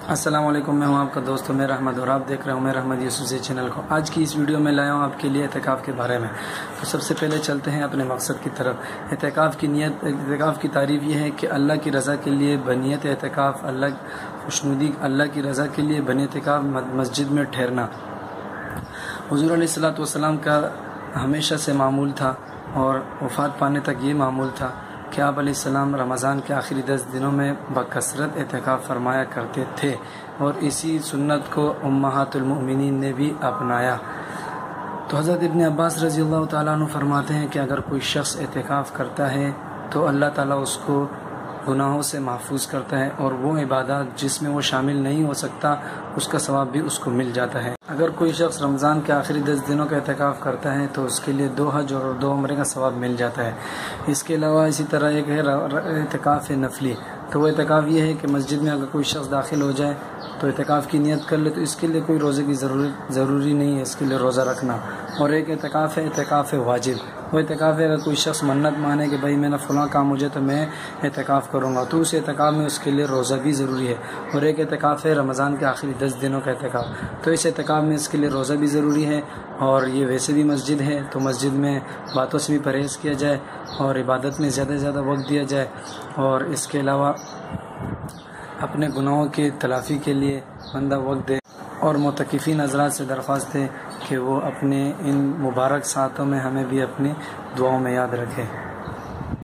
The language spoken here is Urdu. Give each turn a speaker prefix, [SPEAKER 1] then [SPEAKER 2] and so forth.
[SPEAKER 1] السلام علیکم، میں ہوں آپ کا دوست عمیر احمد اور آپ دیکھ رہے ہیں عمیر احمد یوسفی چینل کو۔ آج کی اس ویڈیو میں لایا ہوں آپ کے لیے اعتکاف کے بارے میں۔ تو سب سے پہلے چلتے ہیں اپنے مقصد کی طرف۔ اعتکاف کی تعریف یہ ہے کہ اللہ کی رضا کے لیے بنیت اعتکاف، اللہ کی رضا کے لیے بنی اعتکاف مسجد میں ٹھہرنا۔ حضور علیہ الصلوۃ والسلام کا ہمیشہ سے معمول تھا اور وفات پانے تک یہ معمول تھا کہ آپ علیہ السلام رمضان کے آخری 10 دنوں میں بکثرت اعتکاف فرمایا کرتے تھے، اور اسی سنت کو امہات المؤمنین نے بھی اپنایا۔ تو حضرت ابن عباس رضی اللہ تعالیٰ عنہ فرماتے ہیں کہ اگر کوئی شخص اعتکاف کرتا ہے تو اللہ تعالیٰ اس کو گناہوں سے محفوظ کرتا ہے، اور وہ عبادات جس میں وہ شامل نہیں ہو سکتا اس کا ثواب بھی اس کو مل جاتا ہے۔ اگر کوئی شخص رمضان کے آخری 10 دنوں کا اعتکاف کرتا ہے تو اس کے لیے 2 حج اور 2 عمرے کا ثواب مل جاتا ہے۔ اس کے علاوہ اسی طرح ایک ہے اعتکاف نفلی۔ تو وہ اعتکاف یہ ہے کہ مسجد میں اگر کوئی شخص داخل ہو جائے تو اعتکاف کی نیت کر لے، تو اس کے لیے کوئی روزے کی ضروری نہیں ہے اس کے لیے روزہ رکھنا۔ اور ایک اعتکاف ہے اعتکاف واجب۔ وہ اعتکاف ہے اگر کوئی شخص منت مانے کہ بھائی میں نے فلاں کام مجھے تو میں اعتکاف کروں گا، تو اس اعتکاف میں اس کے لیے روزہ بھی ضروری ہے۔ اور ایک اعتکاف ہے رمضان کے آخری 10 دنوں کا اعتکاف، تو اس اعتکاف میں اس کے لیے روزہ بھی ضروری ہے، اور یہ ویسے بھی مسجد ہے تو مسجد میں باتوں سے بھی پرہیز کیا جائے اور عبادت میں زیادہ سے زیادہ وقت دیا جائے، اور اس کے علاوہ اپنے گناہوں کی تلافی کے لیے بندہ وقت دے، اور معتکفین حضرات سے درخواست ہے کہ وہ اپنے ان مبارک ساعتوں میں ہمیں بھی اپنی دعاؤں میں یاد رکھے۔